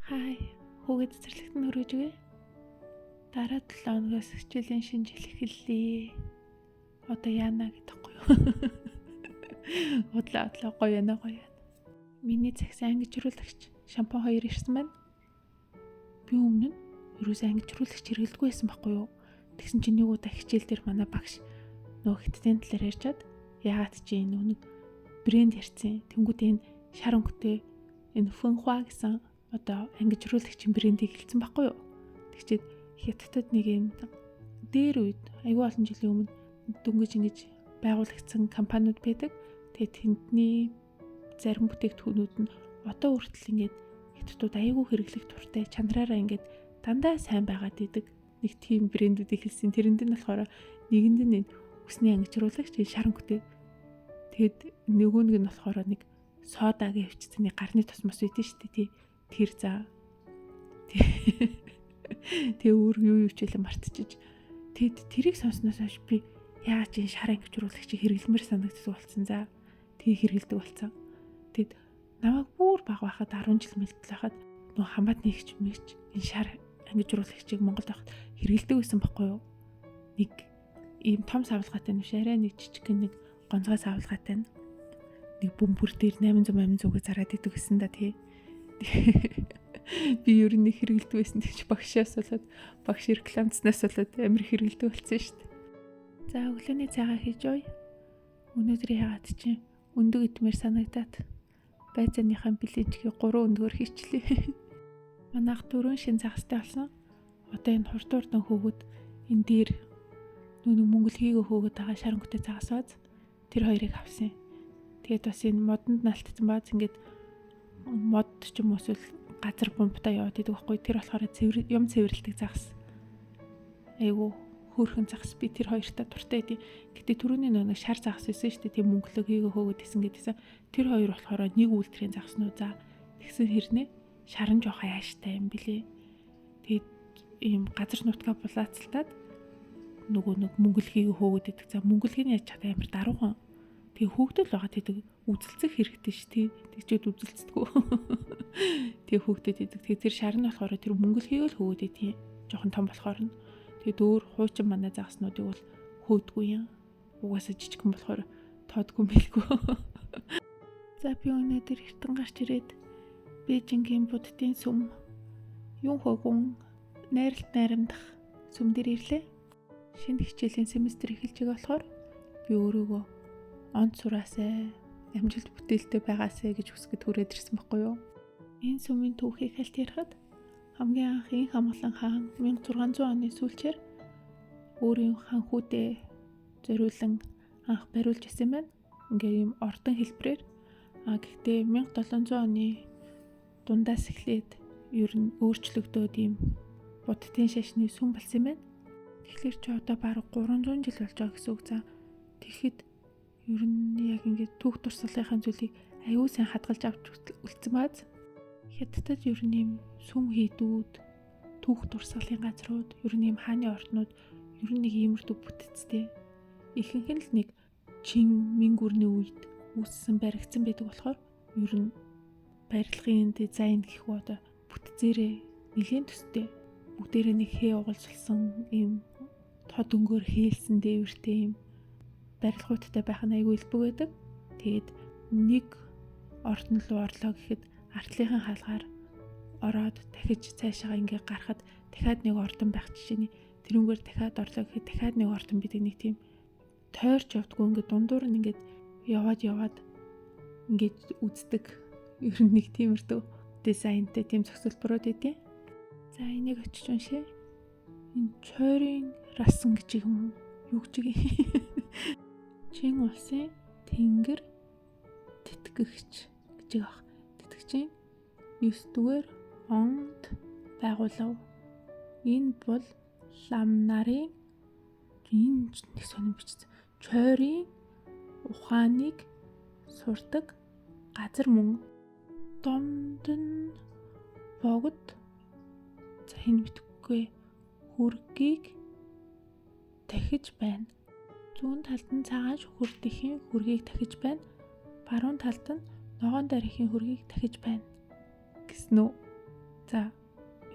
Хай, хүүгээ цэцэрлэгт нь өргөж өгье. Дараа 7 өнөөс хичээлийн шинэ жил эхэллээ. Одоо яана гэдэггүй юу? Удлаа гоё яана. Миний цагс ангижруулагч шампунь 2 ирсэн байна. Би өмнө нь ерөөсөө ангижруулагч хэрэглэдэггүй байсан байхгүй юу? Тэгсэн чинь нэг удаа хичээл дээр манай багш нөгөө хиттийн талаар ярьчаад яагаад чи энэ нэг брэнд ярьсан. Тэнгүүд энэ шар өнгөтэй энэ Фэнхуа гэсэн одоо ангижруулагчийн брендийг хэлсэн байхгүй юу? Тэгчээд хятадд нэг юм дээр үед аюул олон жилийн өмнө дөнгөж ингэж байгуулагдсан компаниуд байдаг. Тэгээд тэндний зарим бүтээгдэхүүнүүд нь одоо хүртэл ингэж хятадууд аюул хэрэглэх туртай чанараараа ингэж дандаа сайн байгаад идэг. Нэг тийм брэндүүдийг хэлсэн. Тэрэнд нь болохоор нэгэнд нь үсний ангижруулагч шар өнгөтэй. Тэгэд нөгөө нэг нь болохоор нэг соодагийн хөвчтөний гарны тосмос үйдэн шүү дээ. Тэр заа. Тэгээ өөр юу хичээлээ мартчихж. Тэгэд тэрийг сонссноос хойш би яагаад чи шар ангижруулагч хэрэглэмээр санагддаг болсон за. Тэгээ хэрэглэдэг болсон. Тэгэд намайг бүр баг байхад 10 жил мэлтэл байхад нөө хамаад нэгч мэгч энэ шар ангижруулагчийг Монголд байхад хэрэглэдэг байсан байхгүй юу? Нэг ийм том савлгаатай нь биш арай нэг жижигхэн нэг гонцгой савлгаатай нь нэг бөмбөр дээр 800 зараад идэг гэсэн да тий. Би ер нь хэрэгэлдэг байсан гэж багшаас болоод багш рекламцнаас болоод амар хэрэгэлдэг болсон шүү дээ. За өглөөний цайгаа хийж ой. Өнөөдөр яагаад чинь өндөг идмээр санагдаад байцааныхаа бэлэнчгийг 3 өндгөөр хийчлээ. Манайх 4 шин загастай болсон. Одоо энэ хурдуурдан хөөгд энэ дээр нүг мөнгөлгийгөө хөөгд байгаа шар өнгөтэй загасаад тэр хоёрыг авсан. Тэгээд бас энэ модонд налтсан бааз ингээд мод ч юм уу эсвэл газар бомбтаа яваад идэг байхгүй. Тэр болохоор юм цэвэрлдэг загас. Айгу хөөрхөн загас би тэр хоёртаа дуртай идэв. Гэтэ түрүүний нэг шар загас байсан шүү дээ. Тийм мөнгөлгийгөө хөөгд исэн гэдээсээ тэр хоёр болохоор нэг үйлдвэрийн загас нуу за. Тэгсэн хэрнээ шаран жоох яаштай юм билээ. Тэгээд ийм газар нутгаа булаацалтаад нөгөө нэг мөнгөлгийгөө хөөгд идэг. За мөнгөлгийг яаж чадаа амар даруухан. Тэгээ хөөгдөл байгаа гэдэг үзэлцэх хэрэгтэй ш тий. Тэгчээд үзэлцдэггүй. Тэгээ хөөгдөд идэг. Тэгээ тэр шар нь болохоор тэр мөнгөлгийг л хөөгд идэв. Жохон том болохоор нь. Тэгээд өөр хуучин манай загаснуудыг бол хөөдгүй юм. Угаасаа жижигхэн болохоор тоодгүй мэлгүй. За би өнөөдөр эртэн гарч ирээд Бээжингийн буддын сүм Юн хогон найралт найрамдах сүм дээр ирлээ. Шинэ хичээлийн семестр эхэлж байгаа болохоор би өөрийгөө онц сураасай амжилт бүтээлтэй байгаасай гэж хүсгэд хүрээд ирсэн байхгүй юу. Энэ сүмийн түүхийг хальт ярихад хамгийн анх энэ хамглан хаан 1600 оны сүүлчээр өөрийн ханхүүдэд зориулан анх бариулж ирсэн байна. Ингээ юм ордон хэлбэрээр гэхдээ 1700 оны дундаас эхлээд ер нь өөрчлөгдөөд ийм буддын шашны сүм болсон юм байна. Тэгэхээр ч одоо баруун 300 жил болж байгаа гэсэн үг заа. Тэгэхэд ер нь яг ингээд түүх турсгалынхаа зүйлийг аюул сайн хадгалж авч үлдсэн бааз. Хятадд ер нь ийм сүм хийдүүд, түүх турсгалын газрууд, ер нь ийм хааны орднууд ер нь нэг иймэрдүү бүтцтэй. Ихэнх нь л нэг чин мингүрний үед үүссэн баригдсан байдаг болохоор ер нь барилгын дизайн гэхүү одоо бүтцээрээ нэлийн төстэй. Бүгдээрээ нэг хээ угалжлсан ийм тод өнгөөр хээлсэн дээвэртэй ийм барилгуудтай байх нь айгүй илбэг байдаг. Тэгээд нэг ордон руу орлоо гэхэд артлынхаа хаалгаар ороод дахиж цаашаа ингээ гарахад дахиад нэг ордон байх жишээний тэрүүгээр дахиад орлоо гэхэд дахиад нэг ордон бидэг нэг тийм тойрч явдггүй ингээ дундуур нь ингээ яваад ингээ үздэг. Ер нь нэг тиймэрдүү дизайнтай тийм зохицуулбарууд өгдөө. За энийг очиж уншъя. Энэ чойрын расан гэж юм юу гэж юм. Чин улсын тэнгэр тэтгэгч гэж байгаа. Тэтгэгчийн 9 дугаар онд байгуулав. Энэ бол лам нарын энэ нэг сонирм бичсэн. Чойрын ухааныг сурдаг газар мөн. Домд нь богд за энэ битггүй хүргийг дахиж байна. Зүүн талд нь цагаан шүхүрдийн хүргийг дахиж байна. Баруун талд нь ногоон дарихийн хүргийг дахиж байна гэсэн үү. За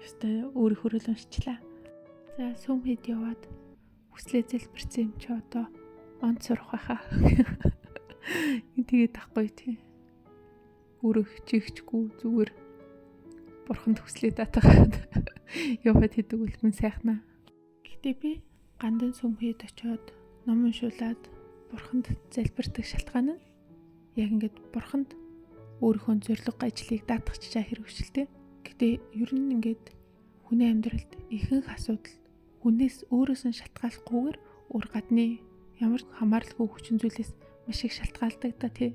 ёстой өөрийн хөрөл уншчлаа. За сүм хэд яваад хүслээ залбирсан юм чи одоо онц сурах байхаа. Тэгээд тахгүй тий. Өөрөө хичээхчгүй зүгээр бурханд хүслээ даатгаад яваад хэдэг үл мэн сайхнаа. Гэтэ би гандан сүм хэд очиод ном уншуулад бурханд залбирдаг шалтгаан нь яг ингээд бурханд өөрийнхөө зориг ажлыг даатгах хэрэгшилтэй. Гэтэ ер нь ингээд хүний амьдралд ихэнх асуудал хүнээс өөрөөс нь шалтгааллахгүйгээр өөр гадны ямар хамааралгүй хүчин зүйлээс маш их шалтгаалдаг та тий.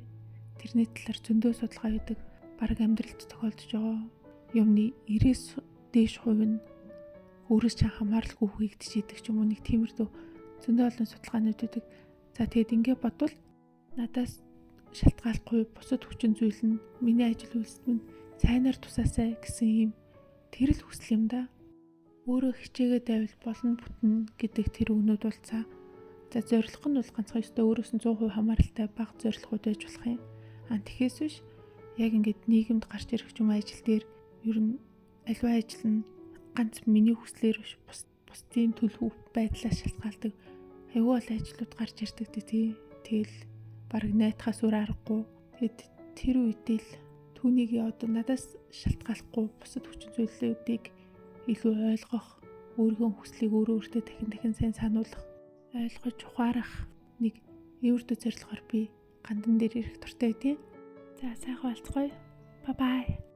Тэрний талаар зөндөө судалгаа хийдэг. Бараг амьдралд тохиолдож байгаа юмны 90-с дээш хувь нь өөрөөс ч хамааралгүй хийгдэж идэг ч юм уу нэг тиймэрдүү зөндөө олон судалгаанууд үүдэг. За тэгээд ингээд бодвол надаас шалтгааллахгүй бусад хүчин зүйл нь миний ажил үйлсэд минь сайнаар тусаасай гэсэн юм тэр л хүсэл юм да. Өөрөө хичээгээд байвал болно бүтнэ гэдэг тэр өгнүүд бол цаа. За зорилго нь бол ганцхан өстой өөрөөс нь 100% хамааралтай бага зорилгоуд байж болох юм. Тэгэхээс биш яг ингээд нийгэмд гарч ирэх юм ажил дээр ер нь аливаа ажил нь ганц миний хүслээр биш бусдын төлөв байдлаас шалтгаалдаг аюул ажлууд гарч ирдэг тий. Тэгэл бараг найтахаас өөр аргагүй. Тэгэд тэр үедээ л түүнийг одоо надаас шалтгааллахгүй бусад хүчин зүйлүүдийг илүү ойлгох, өөрийнхөө хүслийг өөртөө дахин сайн сануулах, ойлгож ухаарах нэг эвэрдүү зорилгоор би гандан дээр ирэх дуртай тий. За сайхан болцгоё. Bye bye.